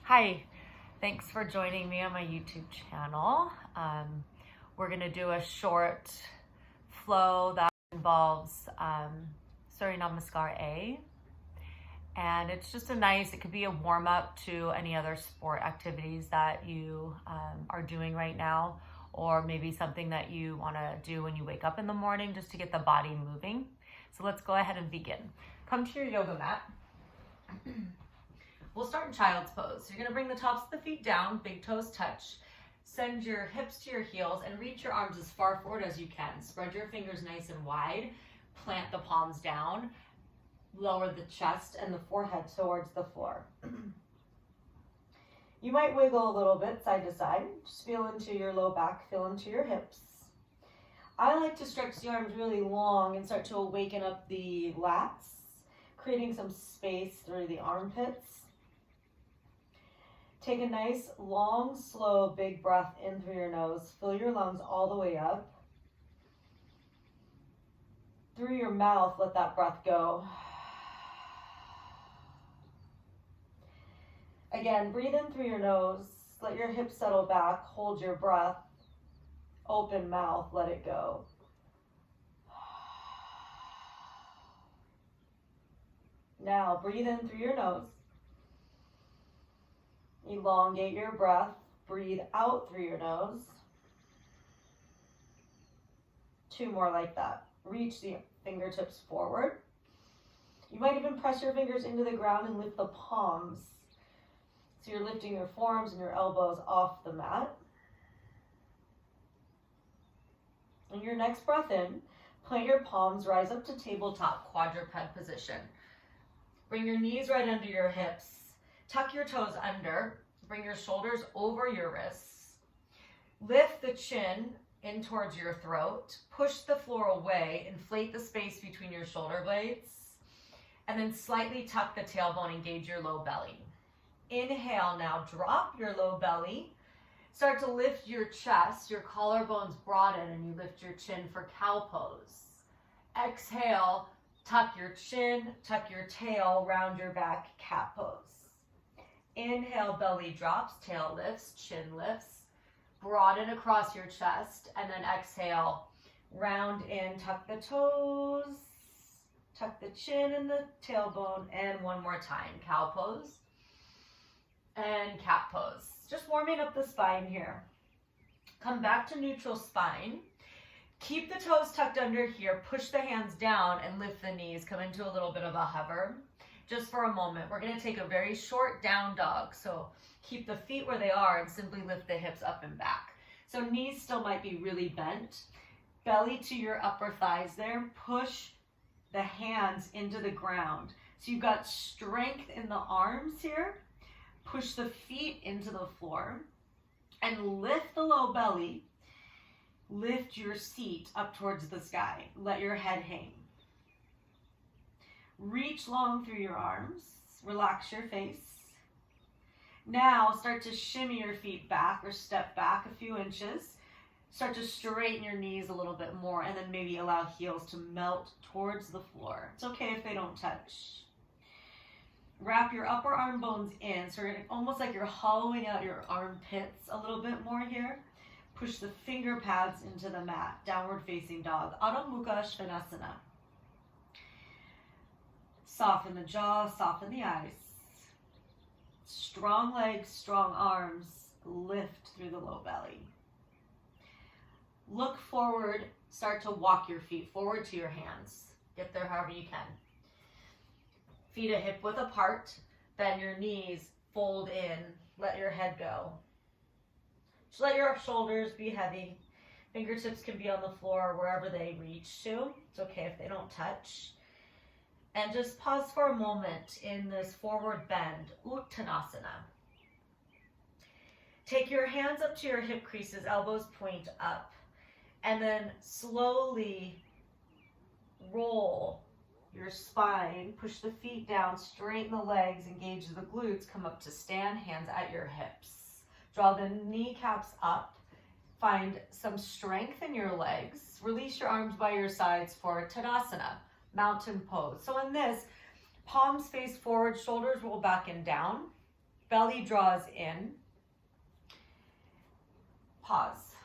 Hi, thanks for joining me on my YouTube channel. We're going to do a short flow that involves Suyra Namaskar A. And it's just it could be a warm up to any other sport activities that you are doing right now, or maybe something that you want to do when you wake up in the morning just to get the body moving. So let's go ahead and begin. Come to your yoga mat. We'll start in child's pose. So you're gonna bring the tops of the feet down, big toes touch. Send your hips to your heels and reach your arms as far forward as you can. Spread your fingers nice and wide. Plant the palms down. Lower the chest and the forehead towards the floor. You might wiggle a little bit side to side. Just feel into your low back, feel into your hips. I like to stretch the arms really long and start to awaken up the lats, creating some space through the armpits. Take a nice, long, slow, big breath in through your nose. Fill your lungs all the way up. Through your mouth, let that breath go. Again, breathe in through your nose. Let your hips settle back. Hold your breath. Open mouth, let it go. Now, breathe in through your nose. Elongate your breath. Breathe out through your nose. 2 more like that. Reach the fingertips forward. You might even press your fingers into the ground and lift the palms. So you're lifting your forearms and your elbows off the mat. And your next breath in, plant your palms, rise up to tabletop quadruped position. Bring your knees right under your hips. Tuck your toes under. Bring your shoulders over your wrists. Lift the chin in towards your throat. Push the floor away. Inflate the space between your shoulder blades. And then slightly tuck the tailbone, engage your low belly. Inhale now, drop your low belly. Start to lift your chest, your collarbones broaden, and you lift your chin for cow pose. Exhale, tuck your chin, tuck your tail, round your back, cat pose. Inhale, belly drops, tail lifts, chin lifts. Broaden across your chest, and then exhale, round in, tuck the toes, tuck the chin and the tailbone, and one more time, cow pose and cat pose. Just warming up the spine here. Come back to neutral spine. Keep the toes tucked under here. Push the hands down and lift the knees. Come into a little bit of a hover. Just for a moment, we're going to take a very short down dog. So keep the feet where they are and simply lift the hips up and back. So knees still might be really bent. Belly to your upper thighs there. Push the hands into the ground. So you've got strength in the arms here. Push the feet into the floor and lift the low belly. Lift your seat up towards the sky. Let your head hang. Reach long through your arms. Relax your face. Now start to shimmy your feet back or step back a few inches. Start to straighten your knees a little bit more and then maybe allow heels to melt towards the floor. It's okay if they don't touch. Wrap your upper arm bones in, so almost like you're hollowing out your armpits a little bit more here. Push the finger pads into the mat, downward facing dog, Adho Mukha Svanasana. Soften the jaw, soften the eyes. Strong legs, strong arms, lift through the low belly. Look forward, start to walk your feet forward to your hands. Get there however you can. Feet a hip width apart, bend your knees, fold in, let your head go. Just let your shoulders be heavy. Fingertips can be on the floor wherever they reach to. It's okay if they don't touch. And just pause for a moment in this forward bend, Uttanasana. Take your hands up to your hip creases, elbows point up, and then slowly roll your spine, push the feet down, straighten the legs, engage the glutes, come up to stand, hands at your hips. Draw the kneecaps up, find some strength in your legs. Release your arms by your sides for Tadasana, mountain pose. So in this, palms face forward, shoulders roll back and down. belly draws in. Pause.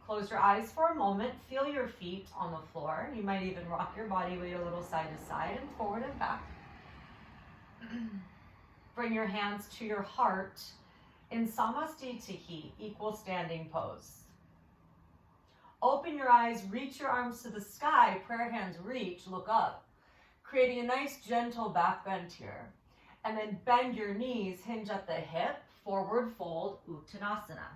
Close your eyes for a moment. Feel your feet on the floor. You might even rock your body weight a little side to side and forward and back. Bring your hands to your heart in Samastitihi, equal standing pose. Open your eyes, reach your arms to the sky, prayer hands reach, look up, creating a nice gentle back bend here. And then bend your knees, hinge at the hip, forward fold, Uttanasana.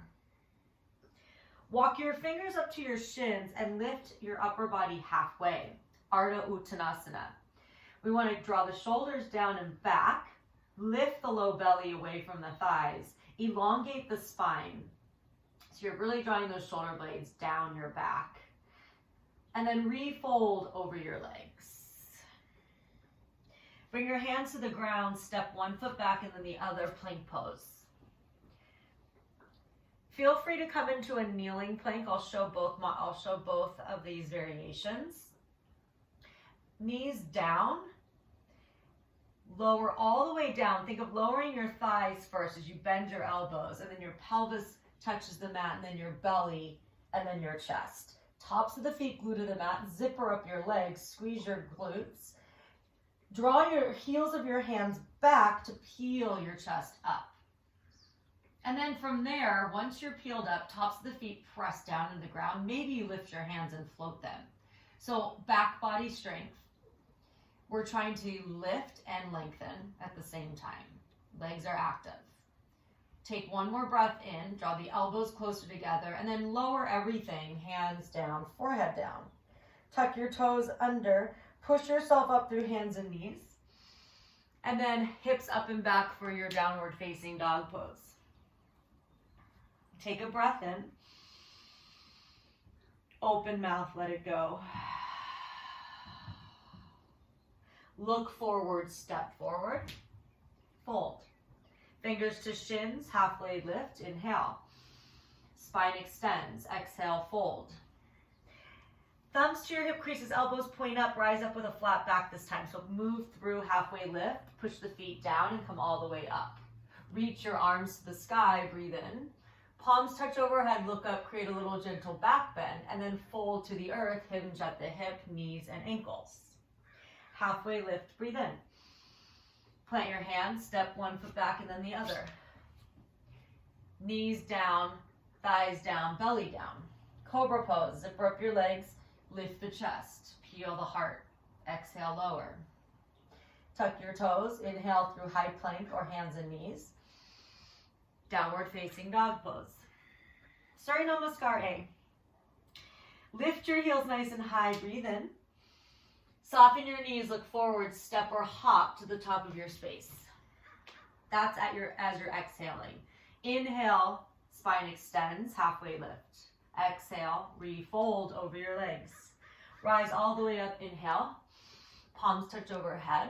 Walk your fingers up to your shins and lift your upper body halfway, Ardha Uttanasana. We want to draw the shoulders down and back, lift the low belly away from the thighs, elongate the spine. So you're really drawing those shoulder blades down your back. And then refold over your legs. Bring your hands to the ground, step one foot back and then the other, plank pose. Feel free to come into a kneeling plank. I'll show both of these variations. Knees down. Lower all the way down. Think of lowering your thighs first as you bend your elbows, and then your pelvis touches the mat, and then your belly, and then your chest. Tops of the feet glue to the mat. Zipper up your legs. Squeeze your glutes. Draw your heels of your hands back to peel your chest up. And then from there, once you're peeled up, tops of the feet press down to the ground. Maybe you lift your hands and float them. So back body strength. We're trying to lift and lengthen at the same time. Legs are active. Take one more breath in, draw the elbows closer together, and then lower everything, hands down, forehead down. Tuck your toes under, push yourself up through hands and knees, and then hips up and back for your downward facing dog pose. Take a breath in, open mouth, let it go. Look forward, step forward, fold. Fingers to shins, halfway lift, inhale. Spine extends, exhale, fold. Thumbs to your hip creases, elbows point up, rise up with a flat back this time. So move through halfway lift, push the feet down and come all the way up. Reach your arms to the sky, breathe in. Palms touch overhead, look up, create a little gentle back bend, and then fold to the earth, hinge at the hip, knees, and ankles. Halfway lift, breathe in. Plant your hands, step one foot back and then the other. Knees down, thighs down, belly down. Cobra pose, zipper up your legs, lift the chest, peel the heart. Exhale, lower. Tuck your toes, inhale through high plank or hands and knees. Downward facing dog pose. Suyra Namaskar A. Lift your heels nice and high, breathe in. Soften your knees, look forward, step or hop to the top of your space. That's as you're exhaling. Inhale, spine extends, halfway lift. Exhale, refold over your legs. Rise all the way up, inhale. Palms touch overhead.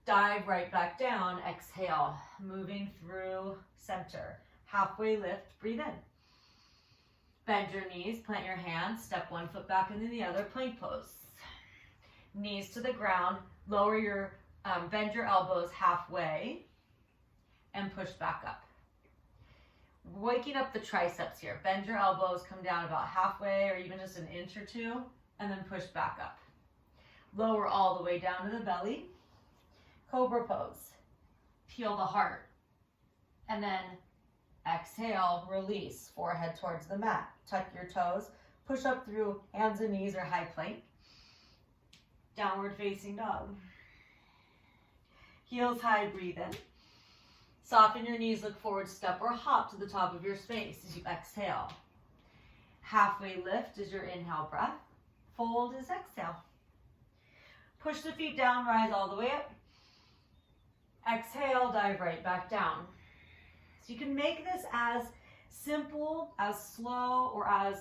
Dive right back down, exhale. Moving through center. Halfway lift, breathe in. Bend your knees, plant your hands, step one foot back and then the other, plank pose. Knees to the ground, lower your, bend your elbows halfway and push back up. Waking up the triceps here. Bend your elbows, come down about halfway or even just an inch or two, and then push back up. Lower all the way down to the belly. Cobra pose. Peel the heart. And then exhale, release, forehead towards the mat. Tuck your toes, push up through hands and knees or high plank. Downward facing dog. Heels high, breathe in. Soften your knees, look forward, step or hop to the top of your space as you exhale. Halfway lift is your inhale breath. Fold is exhale. Push the feet down, rise all the way up. Exhale, dive right back down. So you can make this as simple, as slow, or as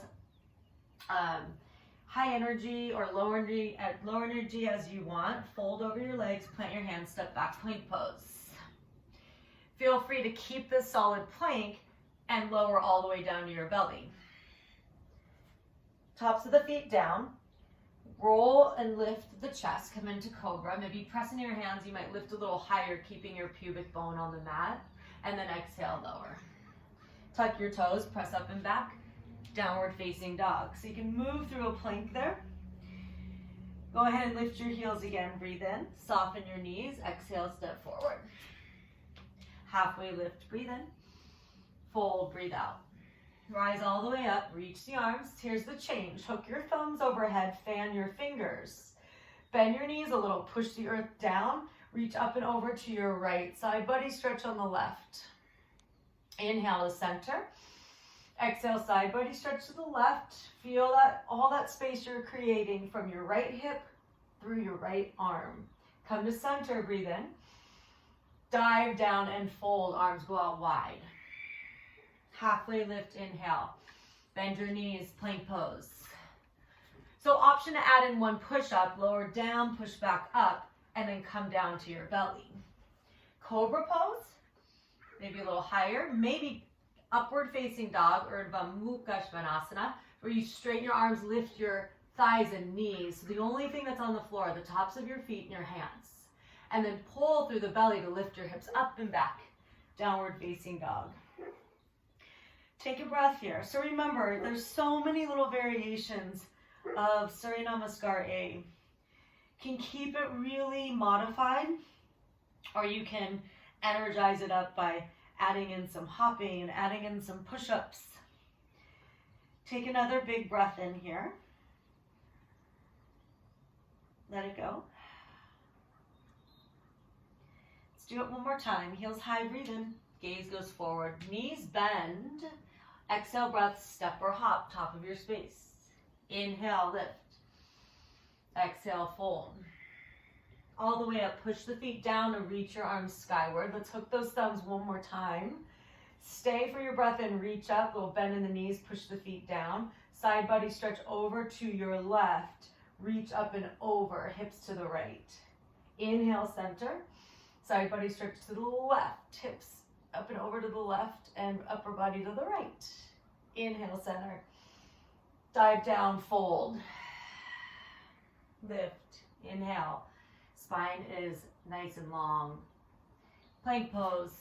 high energy or low energy as you want. Fold over your legs, plant your hands, step back, plank pose. Feel free to keep this solid plank and lower all the way down to your belly. Tops of the feet down. Roll and lift the chest, come into cobra. Maybe pressing your hands, you might lift a little higher, keeping your pubic bone on the mat. And then exhale, lower. Tuck your toes, press up and back, downward facing dog. So you can move through a plank there. Go ahead and lift your heels again, breathe in, soften your knees, exhale, step forward. Halfway lift, breathe in, fold, breathe out. Rise all the way up, reach the arms. Here's the change. Hook your thumbs overhead, fan your fingers. Bend your knees a little, push the earth down, reach up and over to your right side. Buddy stretch on the left. Inhale to center. Exhale, side body stretch to the left. Feel that all that space you're creating from your right hip through your right arm. Come to center, breathe in. Dive down and fold, arms go out wide. Halfway lift, inhale. Bend your knees, plank pose. So option to add in one push-up, lower down, push back up, and then come down to your belly. Cobra pose, maybe a little higher, maybe upward facing dog, Urdhva Mukha Svanasana, where you straighten your arms, lift your thighs and knees. So the only thing that's on the floor are the tops of your feet and your hands. And then pull through the belly to lift your hips up and back. Downward facing dog. Take a breath here. So remember, there's so many little variations of Suyra Namaskar A. Can keep it really modified, or you can energize it up by adding in some hopping and adding in some push-ups. Take another big breath in here. Let it go. Let's do it one more time. Heels high, breathe in. Gaze goes forward. Knees bend. Exhale, breath, step or hop, top of your space. Inhale, lift. Exhale, fold. All the way up, push the feet down and reach your arms skyward. Let's hook those thumbs one more time. Stay for your breath and reach up, little bend in the knees, push the feet down. Side body stretch over to your left. Reach up and over, hips to the right. Inhale, center. Side body stretch to the left, hips up and over to the left and upper body to the right. Inhale, center. Dive down, fold. Lift, inhale. Spine is nice and long. Plank pose.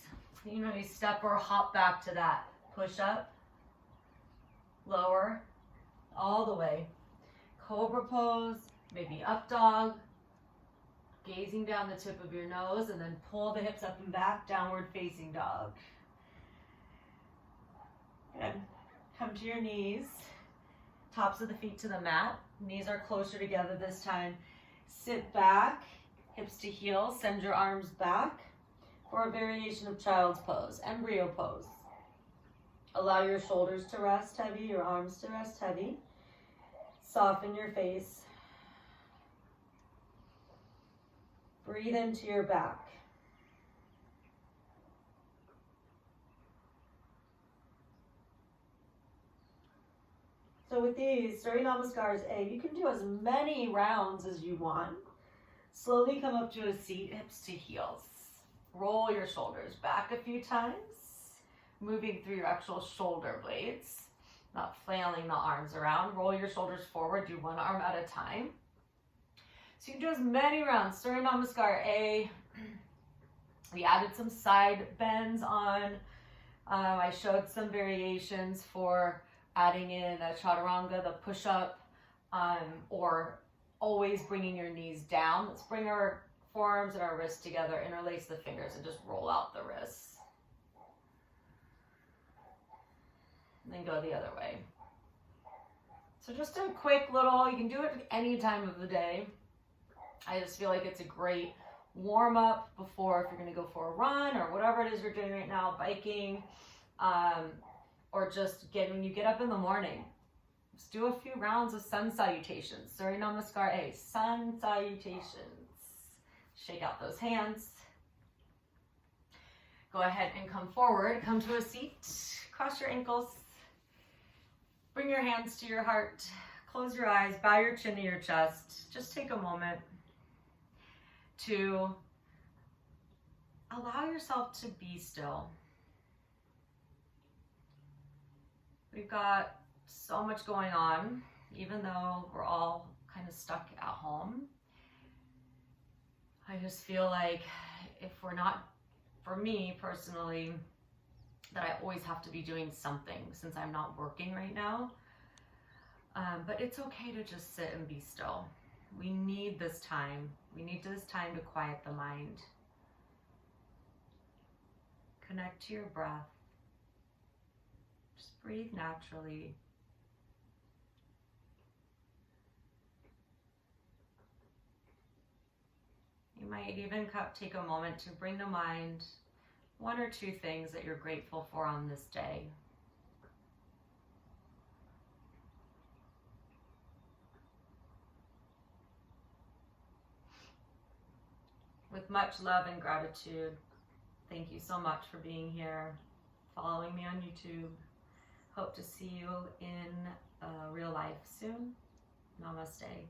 You step or hop back to that. Push up, lower, all the way. Cobra pose, maybe up dog. Gazing down the tip of your nose and then pull the hips up and back, downward facing dog. Good. Come to your knees, tops of the feet to the mat. Knees are closer together this time. Sit back, hips to heels, send your arms back for a variation of child's pose, embryo pose. Allow your shoulders to rest heavy, your arms to rest heavy. Soften your face. Breathe into your back. So with these Suyra Namaskars A, you can do as many rounds as you want. Slowly come up to a seat, hips to heels. Roll your shoulders back a few times, moving through your actual shoulder blades, not flailing the arms around. Roll your shoulders forward, do one arm at a time. So you can do as many rounds. Suyra Namaskar A. We added some side bends on. I showed some variations for adding in a chaturanga, the push-up, or always bringing your knees down. Let's bring our forearms and our wrists together, interlace the fingers, and just roll out the wrists. And then go the other way. So just a quick little, you can do it any time of the day. I just feel like it's a great warm up before, if you're going to go for a run or whatever it is you're doing right now, biking, or just when you get up in the morning. Just do a few rounds of sun salutations. Suyra Namaskar A, sun salutations. Shake out those hands. Go ahead and come forward. Come to a seat. Cross your ankles. Bring your hands to your heart. Close your eyes. Bow your chin to your chest. Just take a moment to allow yourself to be still. We've got so much going on, even though we're all kind of stuck at home. I just feel like if we're not, for me personally, that I always have to be doing something since I'm not working right now. But it's okay to just sit and be still. We need this time. We need this time to quiet the mind. Connect to your breath. Just breathe naturally. You might even take a moment to bring to mind one or two things that you're grateful for on this day. With much love and gratitude, thank you so much for being here, following me on YouTube. Hope to see you in real life soon. Namaste.